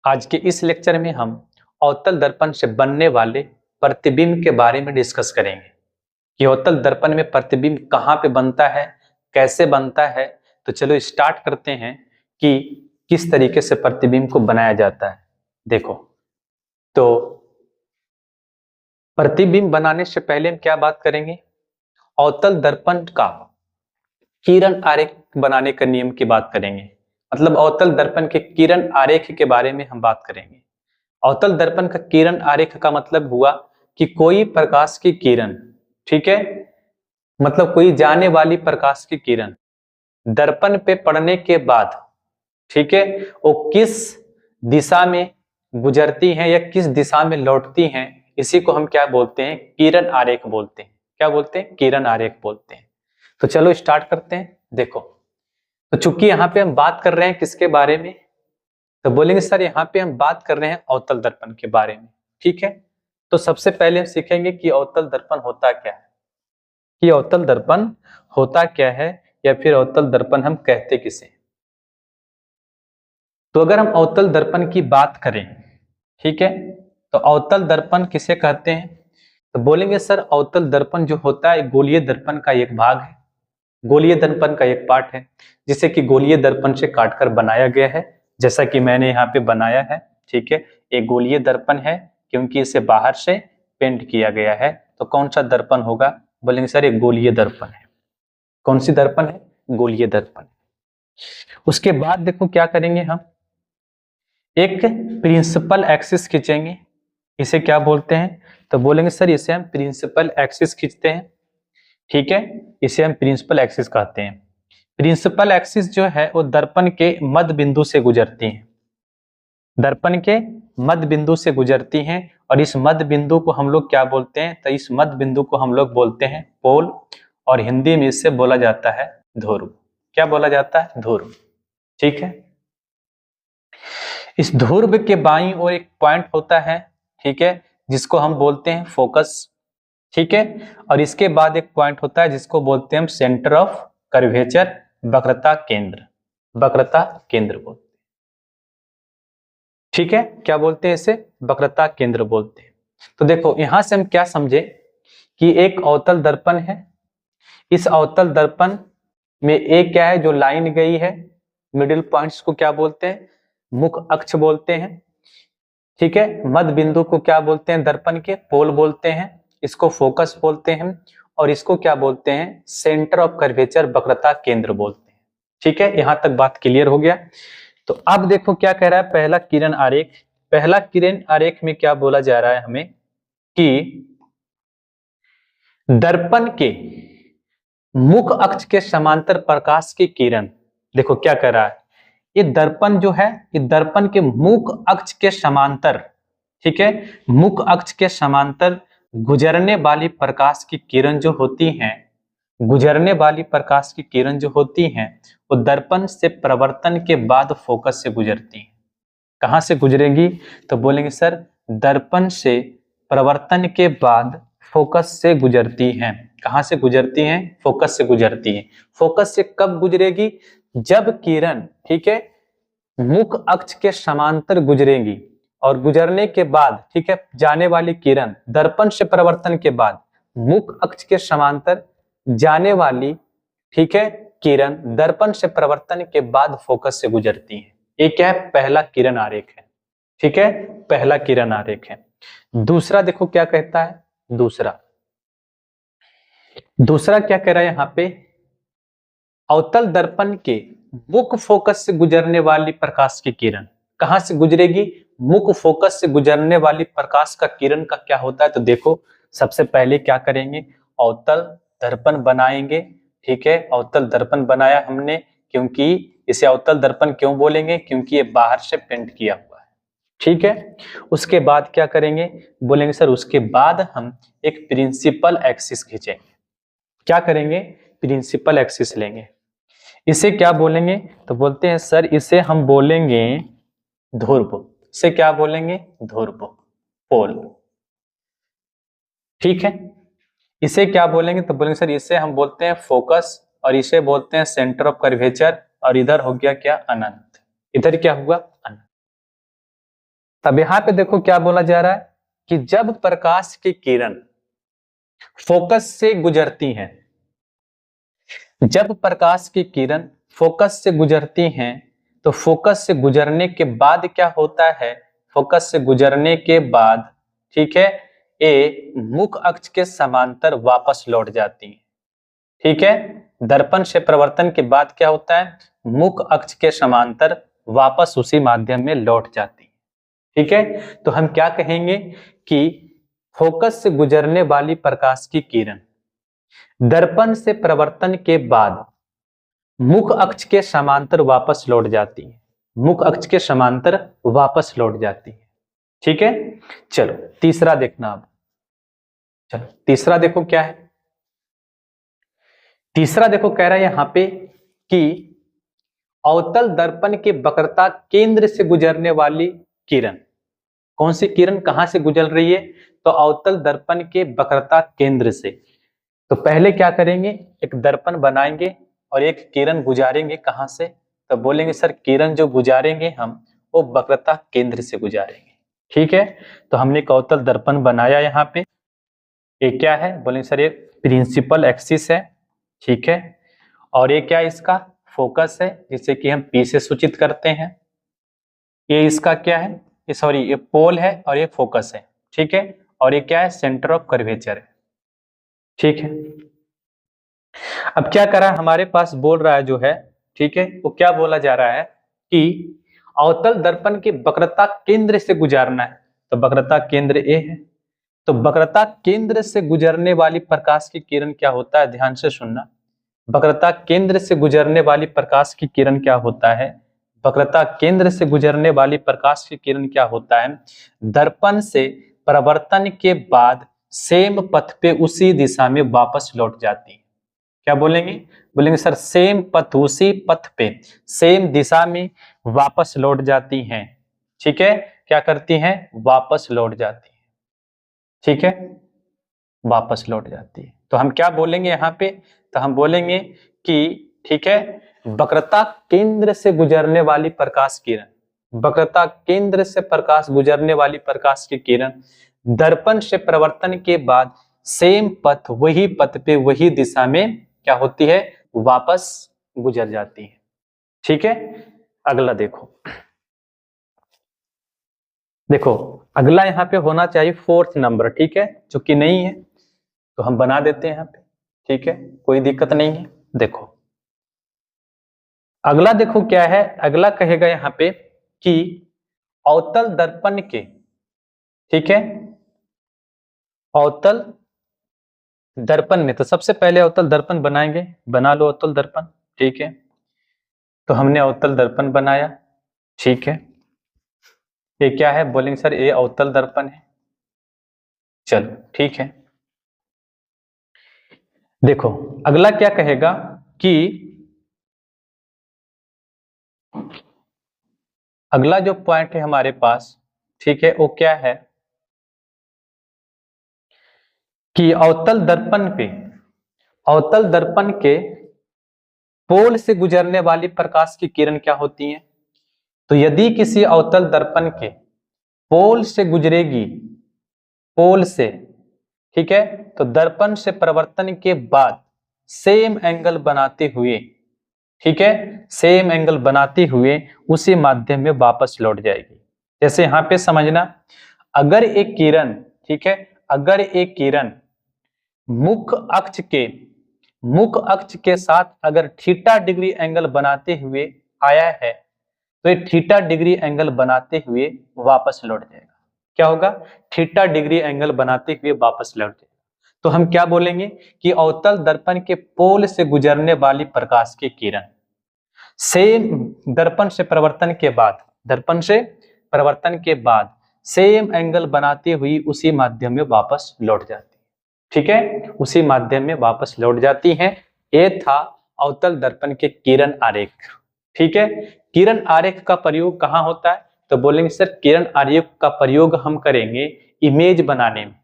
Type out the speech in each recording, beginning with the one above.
आज के इस लेक्चर में हम अवतल दर्पण से बनने वाले प्रतिबिंब के बारे में डिस्कस करेंगे कि अवतल दर्पण में प्रतिबिंब कहाँ पे बनता है, कैसे बनता है। तो चलो स्टार्ट करते हैं कि किस तरीके से प्रतिबिंब को बनाया जाता है। देखो, तो प्रतिबिंब बनाने से पहले हम क्या बात करेंगे, अवतल दर्पण का किरण आरेख बनाने का नियम की बात करेंगे। मतलब अवतल दर्पण के किरण आरेख के बारे में हम बात करेंगे। अवतल दर्पण का किरण आरेख का मतलब हुआ कि कोई प्रकाश की किरण, ठीक है, मतलब कोई जाने वाली प्रकाश की किरण दर्पण पे पड़ने के बाद, ठीक है, वो किस दिशा में गुजरती हैं या किस दिशा में लौटती हैं, इसी को हम क्या बोलते हैं, किरण आरेख बोलते हैं। क्या बोलते हैं? किरण आरेख बोलते हैं। तो चलो स्टार्ट करते हैं। देखो, तो चूंकि यहाँ पे हम बात कर रहे हैं किसके बारे में, तो बोलेंगे सर यहाँ पे हम बात कर रहे हैं अवतल दर्पण के बारे में। ठीक है, तो सबसे पहले हम सीखेंगे कि अवतल दर्पण होता क्या है, कि अवतल दर्पण होता क्या है, या फिर अवतल दर्पण हम कहते किसे। तो अगर हम अवतल दर्पण की बात करें, ठीक है, तो अवतल दर्पण किसे कहते हैं, तो बोलेंगे सर अवतल दर्पण जो होता है गोलीय दर्पण का एक भाग है, गोलीय दर्पण का एक पार्ट है, जिसे कि गोलीय दर्पण से काटकर बनाया गया है, जैसा कि मैंने यहाँ पे बनाया है। ठीक है, एक गोलीय दर्पण है क्योंकि इसे बाहर से पेंट किया गया है। तो कौन सा दर्पण होगा, बोलेंगे सर एक गोलीय दर्पण है। कौन सी दर्पण है? गोलीय दर्पण। उसके बाद देखो क्या करेंगे, हम एक प्रिंसिपल एक्सिस खींचेंगे। इसे क्या बोलते हैं, तो बोलेंगे सर इसे हम प्रिंसिपल एक्सिस खींचते हैं। ठीक है, इसे हम प्रिंसिपल एक्सिस कहते हैं। प्रिंसिपल एक्सिस जो है वो दर्पण के मध्य बिंदु से गुजरती है, दर्पण के मध्य बिंदु से गुजरती हैं। और इस मध्य बिंदु को हम लोग क्या बोलते हैं, तो इस मध्य बिंदु को हम लोग बोलते हैं पोल, और हिंदी में इसे बोला जाता है ध्रुव। क्या बोला जाता है? ध्रुव। ठीक है, इस ध्रुव के बाईं ओर एक पॉइंट होता है, ठीक है, जिसको हम बोलते हैं फोकस। ठीक है, और इसके बाद एक पॉइंट होता है जिसको बोलते हैं हम सेंटर ऑफ कर्वेचर, वक्रता केंद्र, वक्रता केंद्र बोलते हैं। ठीक है, क्या बोलते हैं इसे? वक्रता केंद्र बोलते हैं। तो देखो यहां से हम क्या समझे कि एक अवतल दर्पण है, इस अवतल दर्पण में एक क्या है जो लाइन गई है, मिडिल पॉइंट्स को क्या बोलते हैं? मुख अक्ष बोलते हैं। ठीक है, मध्य बिंदु को क्या बोलते हैं? दर्पण के पोल बोलते हैं। इसको फोकस बोलते हैं, और इसको क्या बोलते हैं? सेंटर ऑफ कर्वेचर, वक्रता केंद्र बोलते हैं। ठीक है, यहां तक बात क्लियर हो गया। तो अब देखो क्या कह रहा है पहला किरण आरेख। पहला किरण आरेख में क्या बोला जा रहा है हमें कि दर्पण के मुख अक्ष के समांतर प्रकाश की किरण, देखो क्या कह रहा है, ये दर्पण जो है ये दर्पण के मुख अक्ष के समांतर, ठीक है, मुख अक्ष के समांतर गुजरने वाली प्रकाश की किरण जो होती हैं, गुजरने वाली प्रकाश की किरण जो होती हैं वो दर्पण से प्रवर्तन के बाद फोकस से गुजरती हैं। कहां से गुजरेगी, तो बोलेंगे सर दर्पण से प्रवर्तन के बाद फोकस से गुजरती हैं। कहां से गुजरती हैं? फोकस से गुजरती हैं। फोकस से कब गुजरेगी? जब किरण, ठीक है, मुख अक्ष के समांतर गुजरेगी, और गुजरने के बाद, ठीक है, जाने वाली किरण दर्पण से प्रवर्तन के बाद मुख अक्ष के समांतर जाने वाली, ठीक है, किरण दर्पण से प्रवर्तन के बाद फोकस से गुजरती है। ये क्या है? पहला किरण आरेख है। ठीक है, पहला किरण आरेख है। दूसरा देखो क्या कहता है, दूसरा दूसरा क्या कह रहा है यहाँ पे, अवतल दर्पण के मुख फोकस से गुजरने वाली प्रकाश की किरण कहां से गुजरेगी? मुख फोकस से गुजरने वाली प्रकाश का किरण का क्या होता है, तो देखो सबसे पहले क्या करेंगे, अवतल दर्पण बनाएंगे। ठीक है, अवतल दर्पण बनाया हमने, क्योंकि इसे अवतल दर्पण क्यों बोलेंगे, क्योंकि ये बाहर से पेंट किया हुआ है। ठीक है, उसके बाद क्या करेंगे, बोलेंगे सर उसके बाद हम एक प्रिंसिपल एक्सिस खींचेंगे। क्या करेंगे? प्रिंसिपल एक्सिस लेंगे। इसे क्या बोलेंगे, तो बोलते हैं सर इसे हम बोलेंगे ध्रुव। इसे क्या बोलेंगे? ध्रुव, पोल। ठीक है, इसे क्या बोलेंगे, तो बोलेंगे सर इसे हम बोलते हैं फोकस, और इसे बोलते हैं सेंटर ऑफ कर्वेचर, और इधर हो गया क्या? अनंत। इधर क्या हुआ? अनंत। अब यहां पे देखो क्या बोला जा रहा है कि जब प्रकाश की किरण फोकस से गुजरती हैं, जब प्रकाश की किरण फोकस से गुजरती हैं तो फोकस से गुजरने के बाद क्या होता है, फोकस से गुजरने के बाद, ठीक है, ये मुख्य अक्ष के समांतर वापस लौट जाती है। ठीक है, दर्पण से प्रवर्तन के बाद क्या होता है, मुख्य अक्ष के समांतर वापस उसी माध्यम में लौट जाती है। ठीक है, तो हम क्या कहेंगे कि फोकस से गुजरने वाली प्रकाश की किरण दर्पण से प्रवर्तन के बाद मुख्य अक्ष के समांतर वापस लौट जाती है, मुख्य अक्ष के समांतर वापस लौट जाती है। ठीक है, चलो तीसरा देखना अब। चलो तीसरा देखो क्या है, तीसरा देखो कह रहा है यहां पे कि अवतल दर्पण के वक्रता केंद्र से गुजरने वाली किरण, कौन सी किरण कहां से गुजर रही है, तो अवतल दर्पण के वक्रता केंद्र से। तो पहले क्या करेंगे, एक दर्पण बनाएंगे और एक किरण गुजारेंगे कहां से, तो बोलेंगे सर किरण जो गुजारेंगे हम वो वक्रता केंद्र से गुजारेंगे। ठीक है, तो हमने एक अवतल दर्पण बनाया यहाँ पे, ये क्या है, बोलेंगे सर ये प्रिंसिपल एक्सिस है। ठीक है, और ये क्या इसका फोकस है जिसे कि हम P से सूचित करते हैं, ये इसका क्या है, ये सॉरी ये पोल है और ये फोकस है। ठीक है, और ये क्या है, सेंटर ऑफ कर्वेचर है। ठीक है, अब क्या करा हमारे पास बोल रहा है जो है, ठीक है, वो क्या बोला जा रहा है कि अवतल दर्पण के वक्रता केंद्र से गुजारना है, तो वक्रता केंद्र ए है, तो वक्रता केंद्र से गुजरने वाली प्रकाश की किरण क्या होता है, ध्यान से सुनना, वक्रता केंद्र से गुजरने वाली प्रकाश की किरण क्या होता है, वक्रता केंद्र से गुजरने वाली प्रकाश की किरण क्या होता है, दर्पण से प्रवर्तन के बाद सेम पथ पे उसी दिशा में वापस लौट जाती है। क्या बोलेंगे, बोलेंगे सर सेम पथ, उसी पथ पे सेम दिशा में वापस लौट जाती हैं। ठीक है, क्या करती हैं, वापस लौट जाती है। ठीक है, वापस लौट जाती है, तो हम क्या बोलेंगे यहाँ पे, तो हम बोलेंगे कि ठीक है, वक्रता केंद्र से गुजरने वाली प्रकाश किरण, वक्रता केंद्र से प्रकाश गुजरने वाली प्रकाश की किरण दर्पण से प्रवर्तन के बाद सेम पथ, वही पथ पे वही दिशा में क्या होती है, वापस गुजर जाती है। ठीक है, अगला देखो, देखो अगला यहाँ पे होना चाहिए 4th नंबर। ठीक है, जो कि नहीं है तो हम बना देते हैं यहाँ पे। ठीक है, कोई दिक्कत नहीं है। देखो अगला देखो क्या है, अगला कहेगा यहाँ पे कि अवतल दर्पण के, ठीक है, अवतल दर्पण में, तो सबसे पहले अवतल दर्पण बनाएंगे, बना लो अवतल दर्पण। ठीक है, तो हमने अवतल दर्पण बनाया। ठीक है, ये क्या है, बोलेंगे सर ये अवतल दर्पण है। चलो ठीक है, देखो अगला क्या कहेगा कि अगला जो पॉइंट है हमारे पास, ठीक है, वो क्या है कि अवतल दर्पण पे, अवतल दर्पण के पोल से गुजरने वाली प्रकाश की किरण क्या होती है, तो यदि किसी अवतल दर्पण के पोल से गुजरेगी, पोल से, ठीक है, तो दर्पण से प्रवर्तन के बाद सेम एंगल बनाते हुए, ठीक है, सेम एंगल बनाते हुए उसी माध्यम में वापस लौट जाएगी। जैसे यहां पे समझना, अगर एक किरण, ठीक है, अगर एक किरण मुख्य अक्ष के साथ अगर थीटा डिग्री एंगल बनाते हुए आया है तो ये थीटा डिग्री एंगल बनाते हुए वापस लौट जाएगा। क्या होगा, थीटा डिग्री एंगल बनाते हुए वापस लौट जाएगा। तो हम क्या बोलेंगे कि अवतल दर्पण के पोल से गुजरने वाली प्रकाश की किरण सेम दर्पण से प्रवर्तन के बाद, दर्पण से प्रवर्तन के बाद सेम एंगल बनाती हुई उसी माध्यम में वापस लौट जाती है। ठीक है, उसी माध्यम में वापस लौट जाती हैं। ये था अवतल दर्पण के किरण आरेख। ठीक है, किरण आरेख का प्रयोग कहां होता है, तो बोलेंगे सर किरण आरेख का प्रयोग हम करेंगे इमेज बनाने में।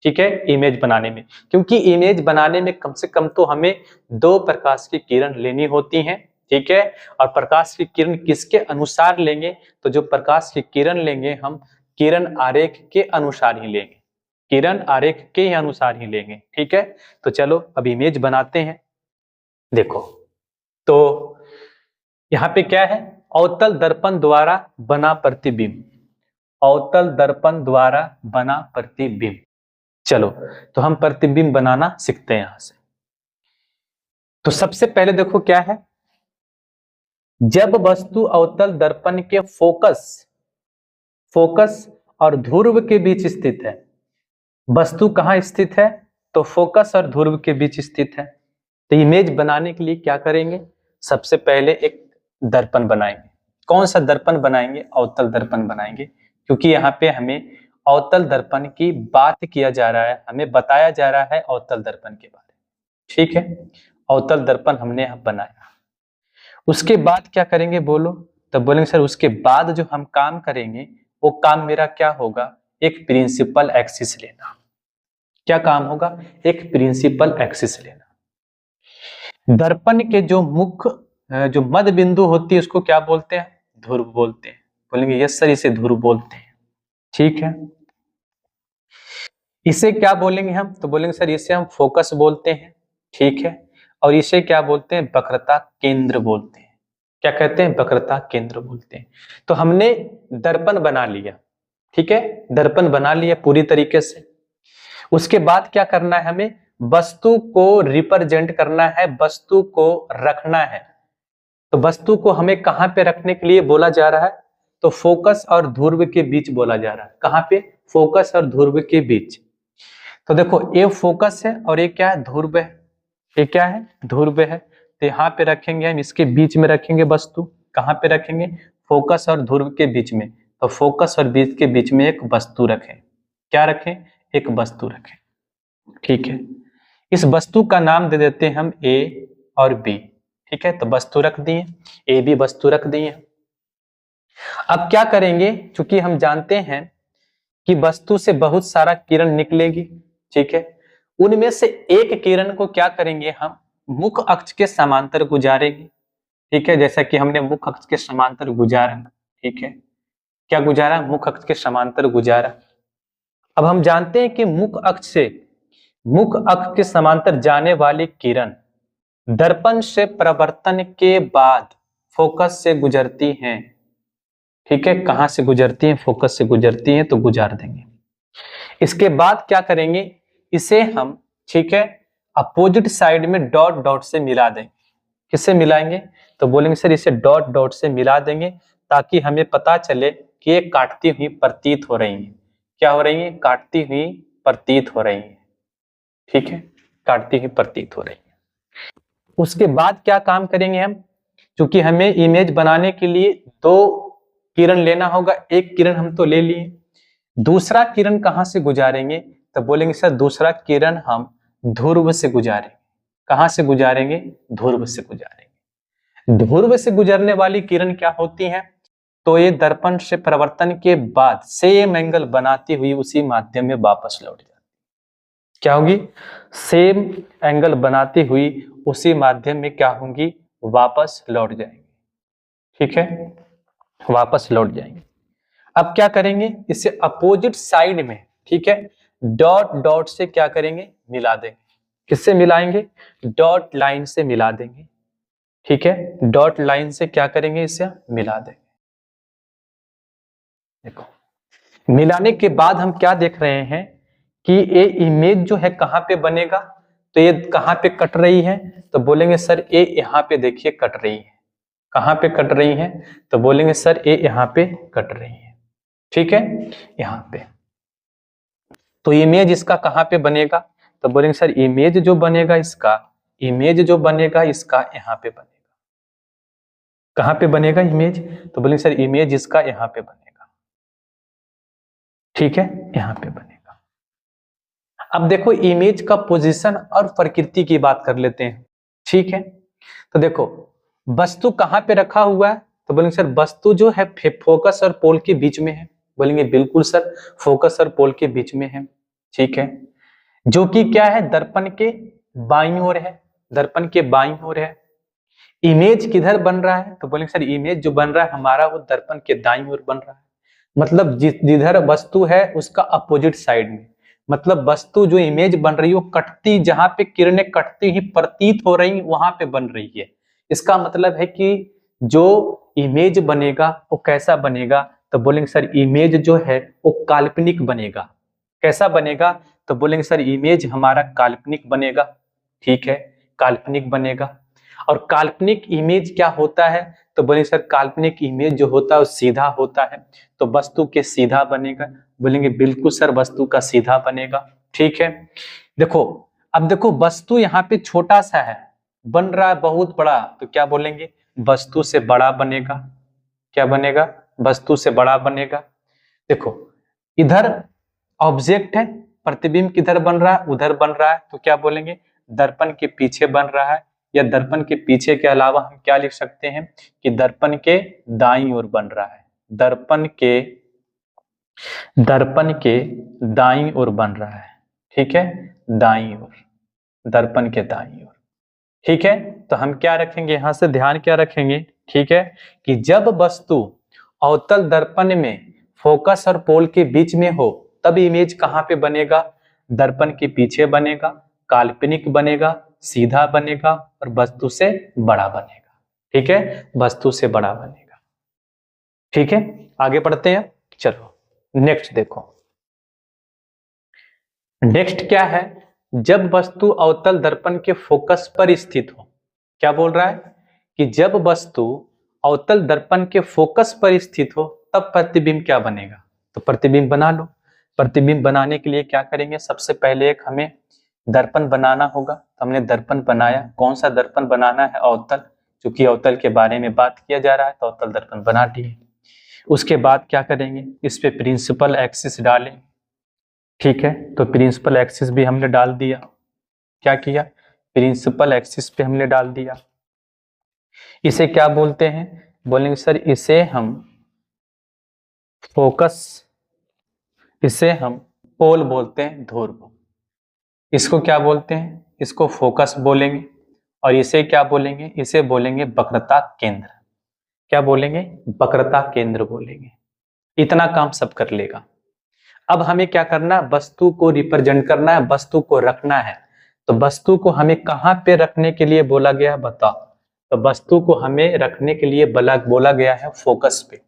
ठीक है, इमेज बनाने में, क्योंकि इमेज बनाने में कम से कम तो हमें 2 प्रकाश की किरण लेनी होती हैं। ठीक है, और प्रकाश की किरण किसके अनुसार लेंगे, तो जो प्रकाश की किरण लेंगे हम किरण आरेख के अनुसार ही लेंगे, किरण आरेख के अनुसार ही लेंगे। ठीक है, तो चलो अब इमेज बनाते हैं। देखो तो यहाँ पे क्या है, अवतल दर्पण द्वारा बना प्रतिबिंब, अवतल दर्पण द्वारा बना प्रतिबिंब। चलो तो हम प्रतिबिंब बनाना सीखते हैं यहां से। तो सबसे पहले देखो क्या है, जब वस्तु अवतल दर्पण के फोकस और ध्रुव के बीच स्थित है, वस्तु कहां स्थित है, तो फोकस और ध्रुव के बीच स्थित है। तो इमेज बनाने के लिए क्या करेंगे, सबसे पहले एक दर्पण बनाएंगे। कौन सा दर्पण बनाएंगे, अवतल दर्पण बनाएंगे, क्योंकि यहाँ पे हमें अवतल दर्पण की बात किया जा रहा है, हमें बताया जा रहा है अवतल दर्पण के बारे में। ठीक है, अवतल दर्पण हमने यहाँ बनाया। उसके बाद क्या करेंगे बोलो, तो बोलेंगे सर उसके बाद जो हम काम करेंगे वो काम मेरा क्या होगा, एक प्रिंसिपल एक्सिस लेना। क्या काम होगा, एक प्रिंसिपल एक्सिस लेना। दर्पण के जो मुख्य जो मध्य बिंदु होती है उसको क्या बोलते हैं, ध्रुव बोलते हैं। बोलेंगे यस सर इसे ध्रुव बोलते हैं। ठीक है, इसे क्या बोलेंगे हम, तो बोलेंगे सर इसे हम फोकस बोलते हैं। ठीक है, और इसे क्या बोलते हैं, वक्रता केंद्र बोलते हैं। क्या कहते हैं, वक्रता केंद्र बोलते हैं। तो हमने दर्पण बना लिया। ठीक है, दर्पण बना लिया पूरी तरीके से। उसके बाद क्या करना है, हमें वस्तु को रिप्रेजेंट करना है, वस्तु को रखना है। तो वस्तु को हमें कहां पे रखने के लिए बोला जा रहा है, तो फोकस और ध्रुव के बीच बोला जा रहा है। कहां पे, फोकस और ध्रुव के बीच। तो देखो ये फोकस है और ये क्या है, ध्रुव है। ये क्या है, ध्रुव है। तो यहाँ पे रखेंगे हम, इसके बीच में रखेंगे वस्तु। कहां पे रखेंगे, फोकस और ध्रुव के बीच में। तो फोकस और बीच के बीच में एक वस्तु रखें। क्या रखें, एक वस्तु रखें। ठीक है, इस वस्तु का नाम दे देते हैं हम ए और बी। ठीक है, तो वस्तु रख दिए, ए बी वस्तु रख दिए। अब क्या करेंगे, क्योंकि हम जानते हैं कि वस्तु से बहुत सारा किरण निकलेगी। ठीक है, उनमें से एक किरण को क्या करेंगे, हम मुख्य अक्ष के समांतर गुजारेंगे। ठीक है, जैसा कि हमने मुख्य अक्ष के समांतर गुजारा। ठीक है, क्या गुजारा, मुख्य अक्ष के समांतर गुजारा। अब हम जानते हैं कि मुख्य अक्ष के समांतर जाने वाली किरण दर्पण से परावर्तन के बाद फोकस से गुजरती हैं। ठीक है, कहां से गुजरती हैं, फोकस से गुजरती हैं, तो गुजार देंगे। इसके बाद क्या करेंगे, इसे हम, ठीक है, अपोजिट साइड में डॉट डॉट से मिला देंगे। किससे मिलाएंगे, तो बोलेंगे सर इसे डॉट डॉट से मिला देंगे, ताकि हमें पता चले कि ये काटती हुई प्रतीत हो रही है। क्या हो रही है, काटती हुई प्रतीत हो रही है। ठीक है, काटती हुई प्रतीत हो रही है। उसके बाद क्या काम करेंगे हम, क्योंकि हमें इमेज बनाने के लिए दो किरण लेना होगा, एक किरण हम तो ले लिए, दूसरा किरण कहां से गुजारेंगे, तो बोलेंगे सर दूसरा किरण हम ध्रुव से गुजारेंगे। कहां से गुजारेंगे, ध्रुव से गुजारेंगे। ध्रुव से गुजरने वाली किरण क्या होती है, तो ये दर्पण से परावर्तन के बाद सेम एंगल बनाती हुई उसी माध्यम में वापस लौट जाती है। क्या होगी, सेम एंगल बनाती हुई उसी माध्यम में क्या होंगी, वापस लौट जाएंगे। ठीक है, वापस लौट जाएंगे। अब क्या करेंगे, इसे अपोजिट साइड में, ठीक है, डॉट डॉट से क्या करेंगे, मिला देंगे। किससे मिलाएंगे, डॉट लाइन से मिला देंगे। ठीक है, डॉट लाइन से क्या करेंगे, इसे मिला देंगे। देखो मिलाने के बाद हम क्या देख रहे हैं कि ये इमेज जो है कहां पे बनेगा, तो ये कहां पे कट रही है, तो बोलेंगे सर ये यहाँ पे देखिए कट रही है। कहां पे कट रही है, तो बोलेंगे सर ये यहाँ पे कट रही है। ठीक है, यहाँ पे। तो इमेज इसका कहां पे बनेगा, तो बोलेंगे सर इमेज जो बनेगा इसका, इमेज जो बनेगा इसका यहाँ पे बनेगा। कहां पे बनेगा इमेज, तो बोलेंगे सर इमेज इसका यहाँ पे बनेगा। ठीक है, यहाँ पे बनेगा। अब देखो इमेज का पोजीशन और प्रकृति की बात कर लेते हैं। ठीक है, तो देखो वस्तु कहां पे रखा हुआ है, तो बोलेंगे सर वस्तु जो है फोकस और पोल के बीच में है। बोलेंगे बिल्कुल सर, फोकस और पोल के बीच में है। ठीक है, जो कि क्या है, दर्पण के बाईं ओर है, दर्पण के बाईं ओर है। इमेज किधर बन रहा है, तो बोलेंगे सर इमेज जो बन रहा है हमारा वो दर्पण के दाईं ओर बन रहा है। मतलब जिधर वस्तु है उसका अपोजिट साइड में, मतलब वस्तु जो इमेज बन रही है वो कटती, जहां पे किरणें कटती ही प्रतीत हो रही वहां पे बन रही है। इसका मतलब है कि जो इमेज बनेगा वो कैसा बनेगा, तो बोलेंगे सर इमेज जो है वो काल्पनिक बनेगा। कैसा बनेगा, तो बोलेंगे सर इमेज हमारा काल्पनिक बनेगा। ठीक है, काल्पनिक बनेगा। और काल्पनिक इमेज क्या होता है, तो बोलेंगे सर काल्पनिक इमेज जो होता है वो सीधा होता है, तो वस्तु के सीधा बनेगा। बोलेंगे बिल्कुल सर वस्तु का सीधा बनेगा। ठीक है, देखो अब देखो वस्तु यहाँ पे छोटा सा है, बन रहा है बहुत बड़ा, तो क्या बोलेंगे वस्तु से बड़ा बनेगा। क्या बनेगा, वस्तु से बड़ा बनेगा। देखो इधर ऑब्जेक्ट है, प्रतिबिंब किधर बन रहा है, उधर बन रहा है, तो क्या बोलेंगे दर्पण के पीछे बन रहा है, या दर्पण के पीछे के अलावा हम क्या लिख सकते हैं कि दर्पण के दाईं ओर बन रहा है। दर्पण के दाईं ओर बन रहा है। ठीक है, दाईं ओर, दर्पण के दाईं ओर। ठीक है, तो हम क्या रखेंगे यहां से, ध्यान क्या रखेंगे, ठीक है, कि जब वस्तु अवतल दर्पण में फोकस और पोल के बीच में हो तब इमेज कहां पे बनेगा, दर्पण के पीछे बनेगा, काल्पनिक बनेगा, सीधा बनेगा और वस्तु से बड़ा बनेगा। ठीक है, वस्तु से बड़ा बनेगा। ठीक है, आगे बढ़ते हैं। चलो नेक्स्ट देखो, नेक्स्ट क्या है, जब वस्तु अवतल दर्पण के फोकस पर स्थित हो। क्या बोल रहा है कि जब वस्तु अवतल दर्पण के फोकस पर स्थित हो तब प्रतिबिंब क्या बनेगा, तो प्रतिबिंब बना लो। प्रतिबिंब बनाने के लिए क्या करेंगे, सबसे पहले एक हमें दर्पण बनाना होगा। तो हमने दर्पण बनाया, कौन सा दर्पण बनाना है, अवतल, क्योंकि अवतल के बारे में बात किया जा रहा है तो अवतल दर्पण बना दिए। उसके बाद क्या करेंगे, इस पे प्रिंसिपल एक्सिस डालें। ठीक है, तो प्रिंसिपल एक्सिस भी हमने डाल दिया। क्या किया, प्रिंसिपल एक्सिस पे हमने डाल दिया। इसे क्या बोलते हैं, बोलेंगे सर इसे हम फोकस, इसे हम पोल बोलते हैं, ध्रुव। इसको क्या बोलते हैं, इसको फोकस बोलेंगे। और इसे क्या बोलेंगे, इसे बोलेंगे वक्रता केंद्र। क्या बोलेंगे, वक्रता केंद्र बोलेंगे। इतना काम सब कर लेगा। अब हमें क्या करना है, वस्तु को रिप्रेजेंट करना है, वस्तु को रखना है। तो वस्तु को हमें कहां पे रखने के लिए बोला गया, बताओ। तो वस्तु को हमें रखने के लिए बोला गया है फोकस पे।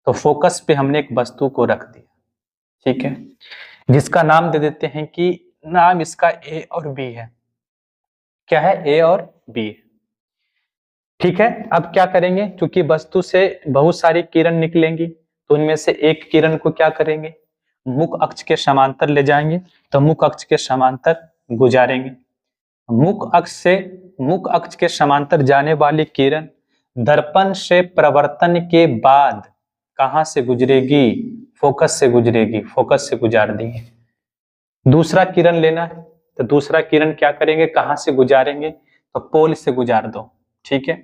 तो फोकस पे हमने एक वस्तु को रख दिया। ठीक है, जिसका नाम दे देते हैं कि नाम इसका ए और बी है। क्या है, ए और बी। ठीक है, अब क्या करेंगे, क्योंकि वस्तु से बहुत सारी किरण निकलेंगी तो उनमें से एक किरण को क्या करेंगे, मुख अक्ष के समांतर ले जाएंगे। तो मुख अक्ष के समांतर गुजारेंगे। मुख अक्ष के समांतर जाने वाली किरण दर्पण से प्रवर्तन के बाद कहां से गुजरेगी, फोकस से गुजरेगी। फोकस से गुजार देंगे। दूसरा किरण लेना है, तो दूसरा किरण क्या करेंगे, कहां से गुजारेंगे, तो पोल से गुजार दो। ठीक है,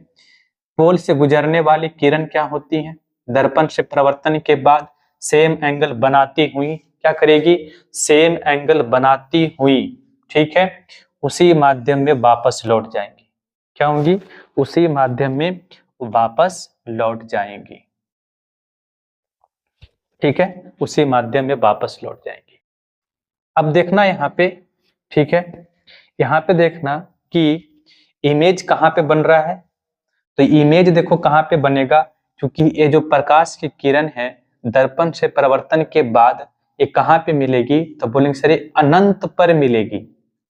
पोल से गुजरने वाली किरण क्या होती है, दर्पण से प्रवर्तन के बाद सेम एंगल बनाती हुई क्या करेगी, सेम एंगल बनाती हुई, ठीक है, उसी माध्यम में वापस लौट जाएंगी। क्या होंगी, उसी माध्यम में वापस लौट जाएंगी। ठीक है, उसी माध्यम में वापस लौट जाएंगी। अब देखना यहाँ पे, ठीक है, यहाँ पे देखना कि इमेज कहाँ पे बन रहा है। तो इमेज देखो कहाँ पे बनेगा, क्योंकि ये जो प्रकाश की किरण है दर्पण से परावर्तन के बाद ये कहाँ पे मिलेगी, तो बोलेंगे सर अनंत पर मिलेगी।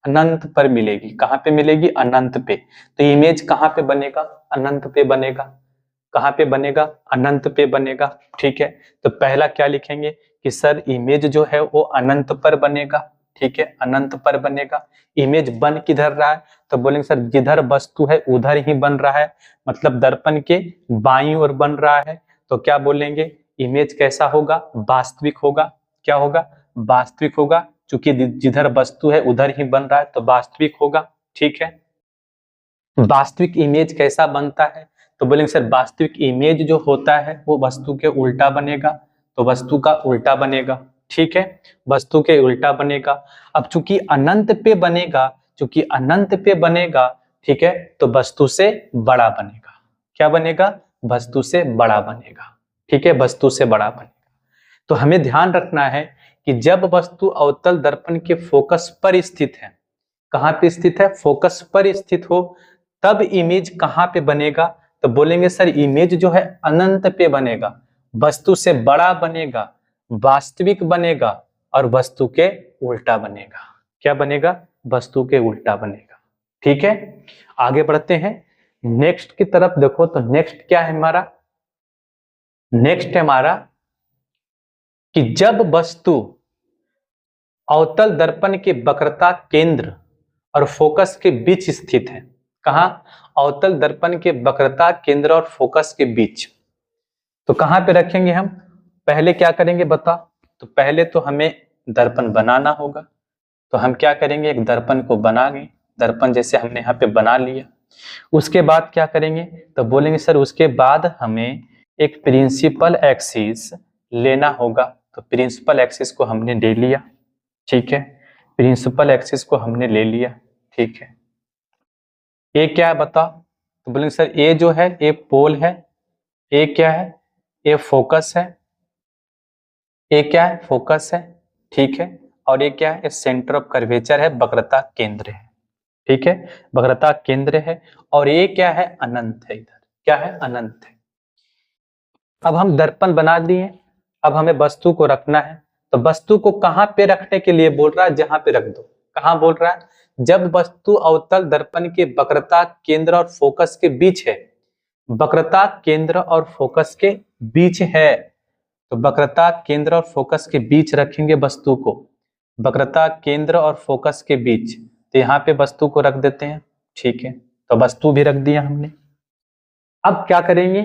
अनंत पर मिलेगी, कहाँ पे मिलेगी, अनंत पे। तो इमेज कहाँ पे बनेगा, अनंत पे बनेगा। कहाँ पे बनेगा, अनंत पे बनेगा। ठीक है, तो पहला क्या लिखेंगे कि सर इमेज जो है वो अनंत पर बनेगा। ठीक है, अनंत पर बनेगा। इमेज बन किधर रहा है, तो बोलेंगे सर जिधर वस्तु है उधर ही बन रहा है, मतलब दर्पण के बाईं ओर बन रहा है। तो क्या बोलेंगे, इमेज कैसा होगा, वास्तविक होगा। क्या होगा, वास्तविक होगा, क्योंकि जिधर वस्तु है उधर ही बन रहा है तो वास्तविक होगा। ठीक है, वास्तविक इमेज कैसा बनता है, तो बोलेंगे सर वास्तविक इमेज जो होता है वो वस्तु के उल्टा बनेगा। तो वस्तु का उल्टा बनेगा। ठीक है, वस्तु के उल्टा बनेगा। अब चूंकि अनंत पे बनेगा, चूंकि अनंत पे बनेगा, ठीक है, तो वस्तु से बड़ा बनेगा। क्या बनेगा, वस्तु से बड़ा बनेगा। ठीक है, वस्तु से बड़ा बनेगा। तो हमें ध्यान रखना है कि जब वस्तु अवतल दर्पण के फोकस पर स्थित है, कहां पे स्थित है, फोकस पर स्थित हो, तब इमेज कहां पे बनेगा, तो बोलेंगे सर इमेज जो है अनंत पे बनेगा, वस्तु से बड़ा बनेगा, वास्तविक बनेगा और वस्तु के उल्टा बनेगा। क्या बनेगा, वस्तु के उल्टा बनेगा। ठीक है, आगे बढ़ते हैं नेक्स्ट की तरफ। देखो तो नेक्स्ट क्या है हमारा, नेक्स्ट है हमारा कि जब वस्तु अवतल दर्पण के वक्रता केंद्र और फोकस के बीच स्थित है। कहां, अवतल दर्पण के वक्रता केंद्र और फोकस के बीच। तो कहां पे रखेंगे हम, पहले क्या करेंगे बता, तो पहले तो हमें दर्पण बनाना होगा। तो हम क्या करेंगे, एक दर्पण को बनाएंगे, दर्पण जैसे हमने यहाँ पे बना लिया। उसके बाद क्या करेंगे, तो बोलेंगे सर उसके बाद हमें एक प्रिंसिपल एक्सिस लेना होगा। तो प्रिंसिपल एक्सिस को हमने ले लिया, ठीक है, प्रिंसिपल एक्सिस को हमने ले लिया, ठीक है। ए क्या है बता, तो बोलेंगे सर ए जो है ए पोल है, ए क्या है, ए फोकस है, ए क्या है, फोकस है, ठीक है। और ये क्या है, सेंटर ऑफ कर्वेचर है, वक्रता केंद्र है, ठीक है, वक्रता केंद्र है। और ये क्या है, अनंत है, इधर क्या है, अनंत है। अब हम दर्पण बना दिए, अब हमें वस्तु को रखना है। तो वस्तु को कहां पे रखने के लिए बोल रहा है, जहां पे रख दो। कहां बोल रहा है, जब वस्तु अवतल दर्पण के वक्रता केंद्र और फोकस के बीच है, वक्रता केंद्र और फोकस के बीच है। तो वक्रता केंद्र और फोकस के बीच रखेंगे वस्तु को, वक्रता केंद्र और फोकस के बीच। तो यहाँ पे वस्तु को रख देते हैं, ठीक है। तो वस्तु भी रख दिया हमने। अब क्या करेंगे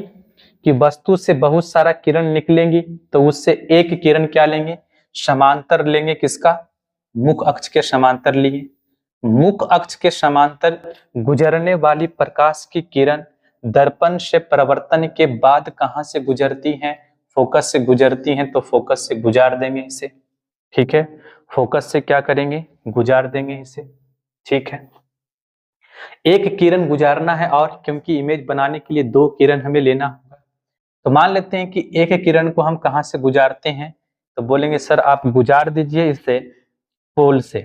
कि वस्तु से बहुत सारा किरण निकलेंगी, तो उससे एक किरण क्या लेंगे, समांतर लेंगे, किसका, मुख अक्ष के समांतर लिए। मुख अक्ष के समांतर गुजरने वाली प्रकाश की किरण दर्पण से परावर्तन के बाद कहां से गुजरती हैं, फोकस से गुजरती हैं। तो फोकस से गुजार देंगे इसे, ठीक है, फोकस से क्या करेंगे, गुजार देंगे इसे, ठीक है। एक किरण गुजारना है, और क्योंकि इमेज बनाने के लिए दो किरण हमें लेना होगा, तो मान लेते हैं कि एक किरण को हम कहां से गुजारते हैं, तो बोलेंगे सर आप गुजार दीजिए इसे पोल से।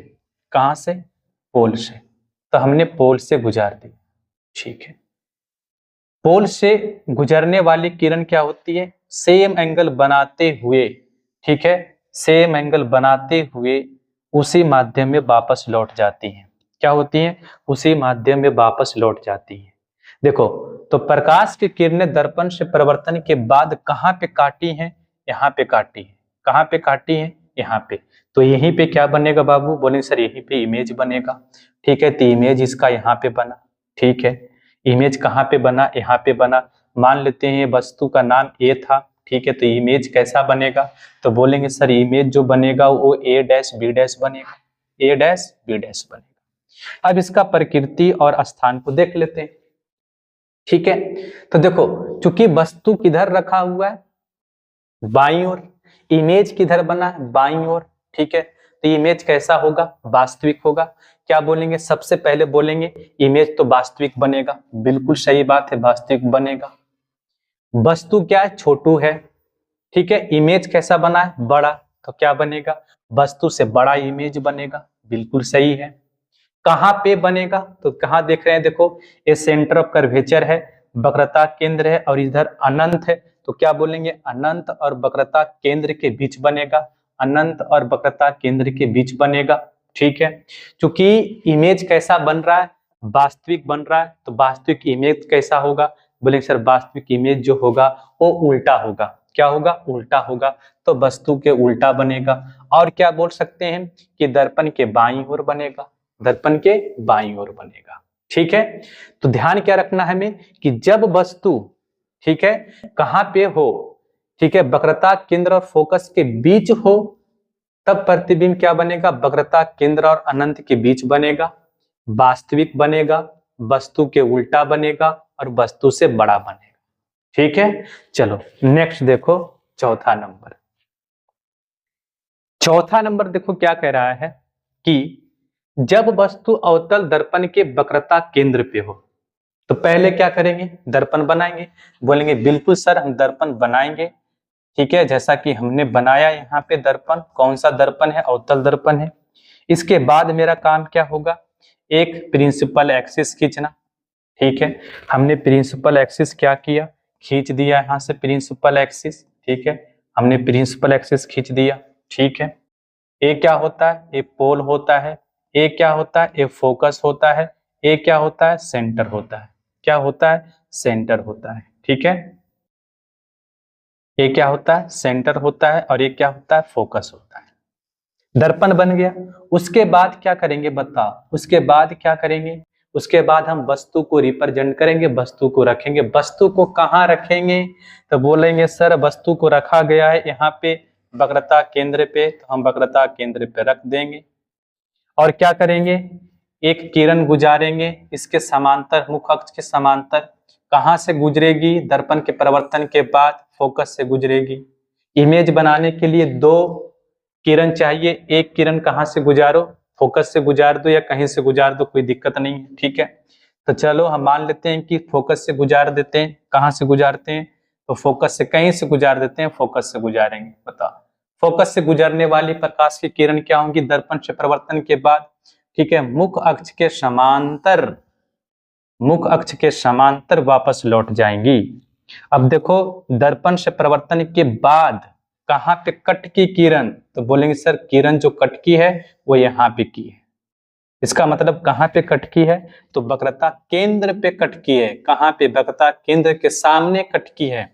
कहां से, पोल से। तो हमने पोल से गुजार दी, ठीक है। पोल से गुजरने वाली किरण क्या होती है, सेम एंगल बनाते हुए, ठीक है, सेम एंगल बनाते हुए उसी माध्यम में वापस लौट जाती है। क्या होती है, उसी माध्यम में वापस लौट जाती है। देखो तो प्रकाश की किरणें दर्पण से परावर्तन के बाद कहां पे काटी हैं, यहाँ पे काटी है। कहां पे काटी है, यहाँ पे। तो यहीं पे क्या बनेगा बाबू, बोलेंगे सर यहीं पे इमेज बनेगा, ठीक है। तो इमेज इसका यहाँ पे बना, ठीक है। इमेज कहाँ पे बना, यहाँ पे बना। मान लेते हैं वस्तु का नाम ए था, ठीक है। तो इमेज कैसा बनेगा, तो बोलेंगे सर इमेज जो बनेगा वो ए डैश बी डैश बनेगा, ए डैश बी डैश बनेगा। अब इसका प्रकृति और स्थान को देख लेते हैं, ठीक है। तो देखो चूंकि वस्तु किधर रखा हुआ है, बाईं ओर, इमेज किधर बना है, बाईं ओर, ठीक है। तो इमेज कैसा होगा, वास्तविक होगा। क्या बोलेंगे, सबसे पहले बोलेंगे इमेज तो वास्तविक बनेगा, बिल्कुल सही बात है, वास्तविक बनेगा। वस्तु क्या है, छोटू है, ठीक है। इमेज कैसा बना है, बड़ा, तो क्या बनेगा, वस्तु से बड़ा इमेज बनेगा, बिल्कुल सही है। कहां पे बनेगा, तो कहां देख रहे हैं, देखो ये सेंटर ऑफ कर्वेचर है, वक्रता केंद्र है, और इधर अनंत है। तो क्या बोलेंगे, अनंत और वक्रता केंद्र के बीच बनेगा, अनंत और वक्रता केंद्र के बीच बनेगा, ठीक है। क्योंकि इमेज कैसा बन रहा है, वास्तविक बन रहा है, तो वास्तविक इमेज कैसा होगा, बोलेंगे सर वास्तविक इमेज जो होगा वो उल्टा होगा। क्या होगा, उल्टा होगा। तो वस्तु के उल्टा बनेगा। और क्या बोल सकते हैं कि दर्पण के बाईं ओर बनेगा, दर्पण के बाईं ओर बनेगा, ठीक है। तो ध्यान क्या रखना है हमें कि जब वस्तु, ठीक है, कहां पे हो, ठीक है, वक्रता केंद्र और फोकस के बीच हो, तब प्रतिबिंब क्या बनेगा, वक्रता केंद्र और अनंत के बीच बनेगा, वास्तविक बनेगा, वस्तु के उल्टा बनेगा और वस्तु से बड़ा बनेगा, ठीक है। चलो नेक्स्ट देखो, चौथा नंबर। चौथा नंबर देखो क्या कह रहा है कि जब वस्तु अवतल दर्पण के वक्रता केंद्र पे हो, तो पहले क्या करेंगे, दर्पण बनाएंगे। बोलेंगे बिल्कुल सर हम दर्पण बनाएंगे, ठीक है, जैसा कि हमने बनाया यहाँ पे दर्पण, कौन सा दर्पण है, अवतल दर्पण है। इसके बाद मेरा काम क्या होगा, एक प्रिंसिपल एक्सिस खींचना। ठीक है, हमने प्रिंसिपल एक्सिस क्या किया, खींच दिया यहाँ से प्रिंसिपल एक्सिस। ठीक है, हमने प्रिंसिपल एक्सिस खींच दिया। ठीक है, ए क्या होता है, ए पोल होता है, ए क्या होता है, ए फोकस होता है, ए क्या होता है, सेंटर होता है। क्या होता है, सेंटर होता है। ठीक है, ए क्या होता है, सेंटर होता है, और ए क्या होता है, फोकस होता है। दर्पण बन गया। उसके बाद क्या करेंगे बताओ, उसके बाद क्या करेंगे, उसके बाद हम वस्तु को रिप्रेजेंट करेंगे, वस्तु को रखेंगे। वस्तु को कहाँ रखेंगे, तो बोलेंगे सर वस्तु को रखा गया है यहाँ पे वक्रता केंद्र पे, तो हम वक्रता केंद्र पे रख देंगे। और क्या करेंगे, एक किरण गुजारेंगे इसके समांतर, मुख्य अक्ष के समांतर। कहाँ से गुजरेगी, दर्पण के परिवर्तन के बाद फोकस से गुजरेगी। इमेज बनाने के लिए दो किरण चाहिए, एक किरण कहाँ से गुजारो, फोकस से गुजार दो या कहीं से गुजार दो, कोई दिक्कत नहीं है। ठीक है, तो चलो हम मान लेते हैं कि फोकस से गुजार देते हैं। कहाँ से गुजारते हैं, तो फोकस से, कहीं से गुजार देते हैं, फोकस से गुजारेंगे। बताओ, फोकस से गुजरने वाली प्रकाश की किरण क्या होंगी, दर्पण से परिवर्तन के बाद, ठीक है, मुख्य अक्ष के समांतर, मुख्य अक्ष के समांतर वापस लौट जाएंगी। अब देखो, दर्पण से परिवर्तन के बाद कहाँ पे कट की किरण, तो बोलेंगे सर किरण जो कट की है वो यहाँ पे की है। इसका मतलब कहाँ पे कट की है, तो वक्रता केंद्र पे कट की है। कहाँ पे, वक्रता केंद्र के सामने कट की है।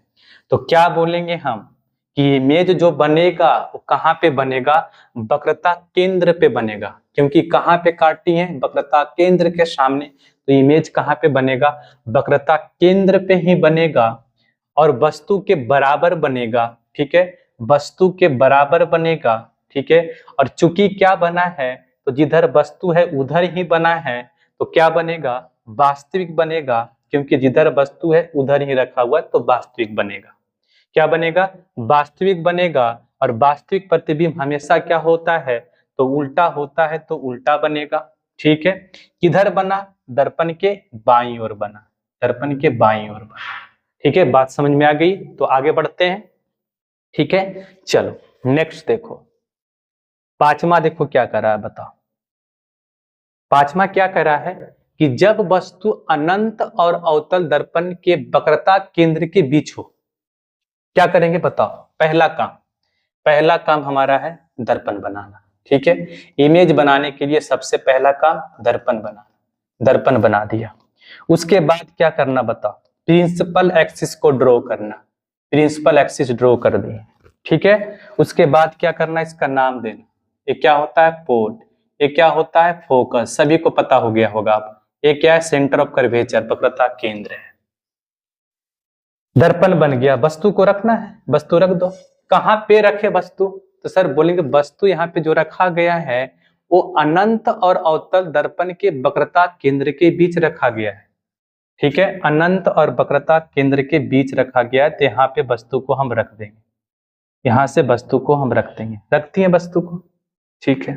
तो क्या बोलेंगे हम कि इमेज जो बनेगा वो कहाँ पे बनेगा, वक्रता केंद्र पे बनेगा, क्योंकि कहाँ पे काटी है, वक्रता केंद्र के सामने। तो इमेज कहाँ पे बनेगा, वक्रता केंद्र पे ही बनेगा और वस्तु के बराबर बनेगा। ठीक है, वस्तु के बराबर बनेगा। ठीक है, और चूंकि क्या बना है, तो जिधर वस्तु है उधर ही बना है, तो क्या बनेगा, वास्तविक बनेगा, क्योंकि जिधर वस्तु है उधर ही रखा हुआ है, तो वास्तविक बनेगा। क्या बनेगा, वास्तविक बनेगा। और वास्तविक प्रतिबिंब हमेशा क्या होता है, तो उल्टा होता है, तो उल्टा बनेगा। ठीक है, किधर बना, दर्पण के बाईं ओर बना, दर्पण के बाईं ओर बना। ठीक है, बात समझ में आ गई, तो आगे बढ़ते हैं। ठीक है, चलो नेक्स्ट देखो, पांचवा देखो क्या कर रहा है, बताओ। पांचवा क्या कर रहा है कि जब वस्तु अनंत और अवतल दर्पण के वक्रता केंद्र के बीच हो, क्या करेंगे बताओ। पहला काम हमारा है दर्पण बनाना। ठीक है, इमेज बनाने के लिए सबसे पहला काम दर्पण बनाना, दर्पण बना दिया। उसके बाद क्या करना बताओ, प्रिंसिपल एक्सिस को ड्रॉ करना, प्रिंसिपल एक्सिस ड्रॉ कर दिए। ठीक है, उसके बाद क्या करना, इसका नाम देना। ये क्या होता है, पोल, ये क्या होता है, फोकस, सभी को पता हो गया होगा आप। ये क्या है, सेंटर ऑफ कर्वेचर, वक्रता केंद्र है। दर्पण बन गया, वस्तु को रखना है, वस्तु रख दो। कहाँ पे रखे वस्तु, तो सर बोलेंगे वस्तु यहाँ पे जो रखा गया है वो अनंत और अवतल दर्पण के वक्रता केंद्र के बीच रखा गया है। ठीक है, अनंत और वक्रता केंद्र के बीच रखा गया है, तो यहाँ पे वस्तु को हम रख देंगे, यहाँ से वस्तु को हम रख देंगे, रखती है वस्तु को। ठीक है,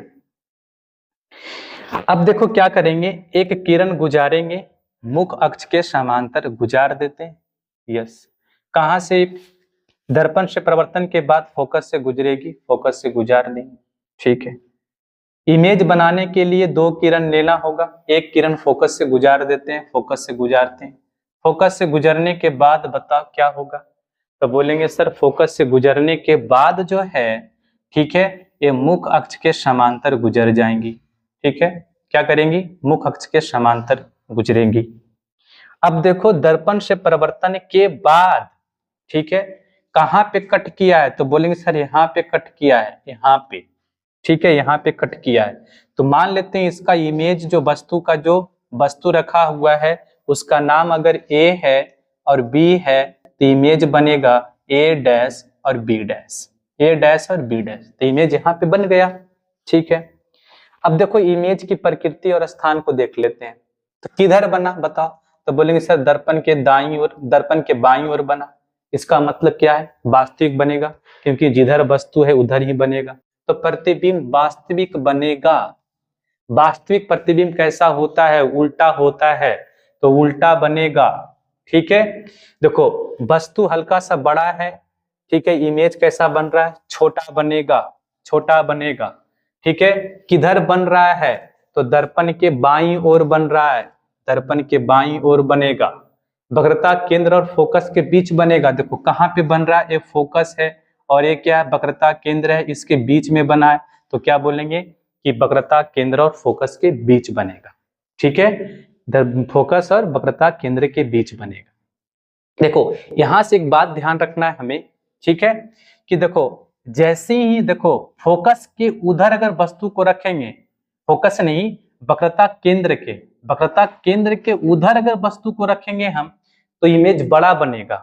अब देखो क्या करेंगे, एक किरण गुजारेंगे, मुख्य अक्ष के समांतर गुजार देते हैं। यस, कहां से, दर्पण से परिवर्तन के बाद फोकस से गुजरेगी, फोकस से गुजार देंगे। ठीक है, इमेज बनाने के लिए दो किरण लेना होगा, एक किरण फोकस से गुजार देते हैं, फोकस से गुजारते हैं। फोकस से गुजरने के बाद बताओ क्या होगा, तो बोलेंगे सर फोकस से गुजरने के बाद जो है, ठीक है, ये मुख्य अक्ष के समांतर गुजर जाएंगी। ठीक है, क्या करेंगी, मुख्य अक्ष के समांतर गुजरेंगी। अब देखो दर्पण से परिवर्तन के बाद, ठीक है, कहाँ पे कट किया है, तो बोलेंगे सर यहाँ पे कट किया है, यहाँ पे। ठीक है, यहाँ पे कट किया है, तो मान लेते हैं इसका इमेज, जो वस्तु का जो वस्तु रखा हुआ है उसका नाम अगर ए है और बी है, तो इमेज बनेगा ए डैश और बी डैश, ए डैश और बी डैश, तो इमेज यहाँ पे बन गया। ठीक है, अब देखो इमेज की प्रकृति और स्थान को देख लेते हैं, तो किधर बना बताओ, तो बोलेंगे सर दर्पण के दाईं ओर, दर्पण के बाईं ओर बना। इसका मतलब क्या है, वास्तविक बनेगा, क्योंकि जिधर वस्तु है उधर ही बनेगा, तो प्रतिबिंब वास्तविक बनेगा। वास्तविक प्रतिबिंब कैसा होता है, उल्टा होता है, तो उल्टा बनेगा। ठीक है, देखो वस्तु हल्का सा बड़ा है, ठीक है, इमेज कैसा बन रहा है, छोटा बनेगा, छोटा बनेगा। ठीक है, किधर बन रहा है, तो दर्पण के बाईं ओर बन रहा है, दर्पण के बाईं ओर बनेगा। वक्रता केंद्र और फोकस के बीच बनेगा। देखो कहाँ पे बन रहा है, ये फोकस है और ये क्या है, वक्रता केंद्र है, इसके बीच में बना है, तो क्या बोलेंगे कि वक्रता केंद्र और फोकस के बीच बनेगा। ठीक है, फोकस और वक्रता केंद्र के बीच बनेगा। देखो यहां से एक बात ध्यान रखना है हमें, ठीक है, कि देखो जैसे ही देखो फोकस के उधर अगर वस्तु को रखेंगे, फोकस नहीं वक्रता केंद्र के, वक्रता केंद्र के उधर अगर वस्तु को रखेंगे हम, तो इमेज बड़ा बनेगा,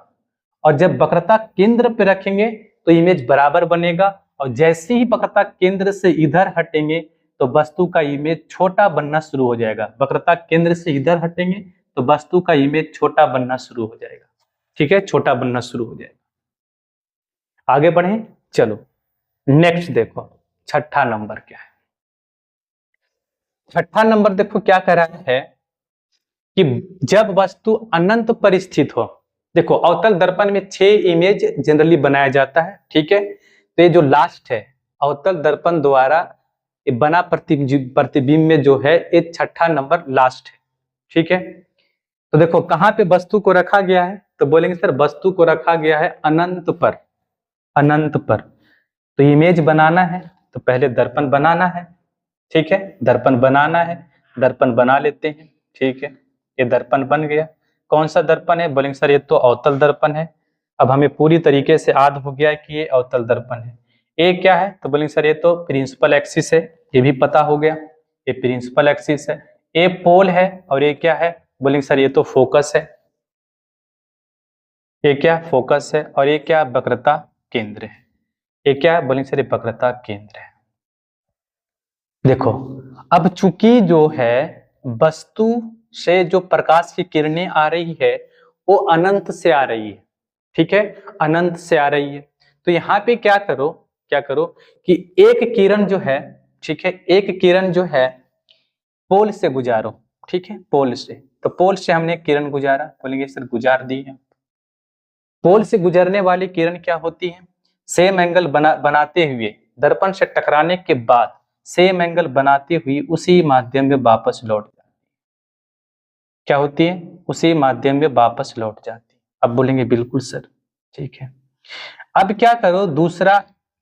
और जब वक्रता केंद्र पे रखेंगे तो इमेज बराबर बनेगा, और जैसे ही वक्रता केंद्र से इधर हटेंगे तो वस्तु का इमेज छोटा बनना शुरू हो जाएगा। वक्रता केंद्र से इधर हटेंगे तो वस्तु का इमेज छोटा बनना शुरू हो जाएगा। ठीक है, छोटा बनना शुरू हो जाएगा। आगे बढ़े, चलो नेक्स्ट देखो छठा नंबर क्या है। छठा नंबर देखो क्या कह रहा है कि जब वस्तु अनंत पर स्थित हो। देखो अवतल दर्पण में 6 इमेज जनरली बनाया जाता है। ठीक है, तो ये जो लास्ट है अवतल दर्पण द्वारा बना प्रतिबिंब में जो है ये छठा नंबर लास्ट है। ठीक है, तो देखो कहाँ पे वस्तु को रखा गया है, तो बोलेंगे सर वस्तु को रखा गया है अनंत पर, अनंत पर। तो इमेज बनाना है तो पहले दर्पण बनाना है। ठीक है, दर्पण बनाना है, दर्पण बना लेते हैं। ठीक है, ये दर्पण बन गया। कौन सा दर्पण है, बोलेंगे सर ये तो अवतल दर्पण है। अब हमें पूरी तरीके से याद हो गया कि ये अवतल दर्पण है। ए क्या है, तो बोलेंगे सर ये तो प्रिंसिपल एक्सिस है, ये भी पता हो गया, ये प्रिंसिपल एक्सिस है। ए पोल है और ये क्या है, बोलेंगे सर ये तो फोकस है, ये क्या फोकस है, और ये क्या वक्रता केंद्र है। ये क्या है, बोलेंगे सर ये वक्रता केंद्र है। देखो अब चूंकि जो है वस्तु से जो प्रकाश की किरणें आ रही है वो अनंत से आ रही है। ठीक है, अनंत से आ रही है, तो यहाँ पे क्या करो, क्या करो कि एक किरण जो है, ठीक है, एक किरण जो है पोल से गुजारो। ठीक है, पोल से, तो पोल से हमने किरण गुजारा, बोलेंगे सर गुजार दी है। पोल से गुजरने वाली किरण क्या होती है, सेम एंगल बनाते हुए दर्पण से टकराने के बाद सेम एंगल बनाती हुई उसी माध्यम में वापस लौट जाती है। क्या होती है, उसी माध्यम में वापस लौट जाती है। अब बोलेंगे बिल्कुल सर, ठीक है। अब क्या करो, दूसरा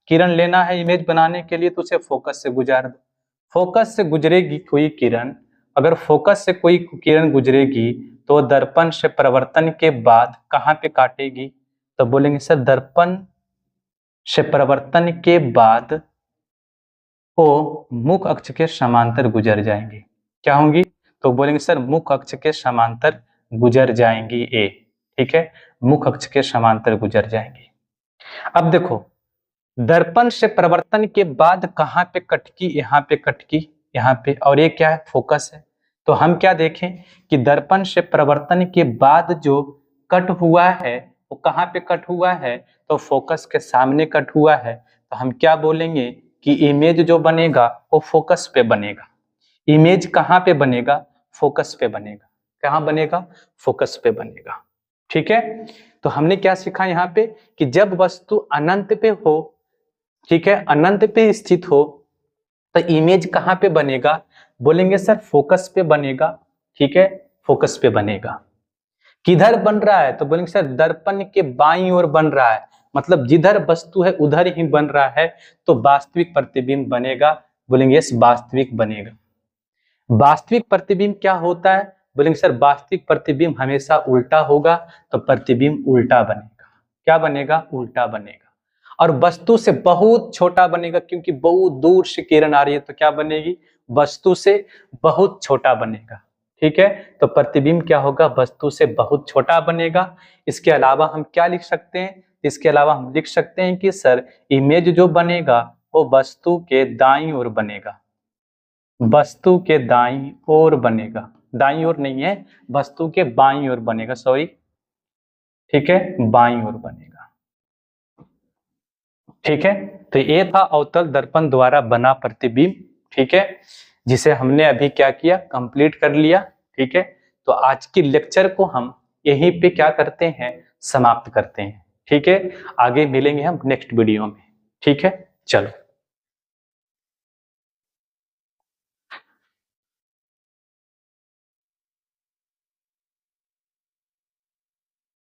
किरण लेना है इमेज बनाने के लिए, तो उसे फोकस से गुजार दो। फोकस से गुजरेगी कोई किरण, अगर फोकस से कोई किरण गुजरेगी तो दर्पण से परिवर्तन के बाद कहाँ पे काटेगी, तो बोलेंगे सर दर्पण से परिवर्तन के बाद वो मुख अक्ष के समांतर गुजर जाएंगी। क्या होंगी, तो बोलेंगे सर मुख अक्ष के समांतर गुजर जाएंगी ए। ठीक है, मुख अक्ष के समांतर गुजर जाएंगी। अब देखो दर्पण से परिवर्तन के बाद कहाँ पे कटकी, यहाँ पे कटकी, यहाँ पे, और ये क्या है फोकस है। तो हम क्या देखें कि दर्पण से परिवर्तन के बाद जो कट हुआ है वो कहाँ पे कट हुआ है, तो फोकस के सामने कट हुआ है। तो हम क्या बोलेंगे कि इमेज जो बनेगा वो फोकस पे बनेगा। इमेज कहाँ पे बनेगा, फोकस पे बनेगा। कहाँ बनेगा, फोकस पे बनेगा। ठीक है, तो हमने क्या सीखा यहाँ पे कि जब वस्तु अनंत पे हो, ठीक है, अनंत पे स्थित हो, तो इमेज कहाँ पे बनेगा, बोलेंगे सर फोकस पे बनेगा। ठीक है, फोकस पे बनेगा। किधर बन रहा है, तो बोलेंगे सर दर्पण के बाईं ओर बन रहा है, मतलब जिधर वस्तु है उधर ही बन रहा है, तो वास्तविक प्रतिबिंब बनेगा। बोलेंगे यस, वास्तविक बनेगा। वास्तविक प्रतिबिंब क्या होता है, बोलेंगे सर वास्तविक प्रतिबिंब हमेशा उल्टा होगा, तो प्रतिबिंब उल्टा बनेगा। क्या बनेगा, उल्टा बनेगा। और वस्तु से बहुत छोटा बनेगा, क्योंकि बहुत दूर से किरण आ रही है, तो क्या बनेगी, वस्तु से बहुत छोटा बनेगा। ठीक है, तो प्रतिबिंब क्या होगा, वस्तु से बहुत छोटा बनेगा। इसके अलावा हम क्या लिख सकते हैं, इसके अलावा हम लिख सकते हैं कि सर इमेज जो बनेगा वो वस्तु के दाईं ओर बनेगा, वस्तु के दाईं ओर बनेगा, दाईं ओर नहीं है, वस्तु के बाईं ओर बनेगा, सॉरी। ठीक है, बाईं ओर बनेगा। ठीक है, तो ये था अवतल दर्पण द्वारा बना प्रतिबिंब। ठीक है, जिसे हमने अभी क्या किया, कंप्लीट कर लिया। ठीक है, तो आज की लेक्चर को हम यहीं पे क्या करते हैं, समाप्त करते हैं। ठीक है, आगे मिलेंगे हम नेक्स्ट वीडियो में। ठीक है, चलो।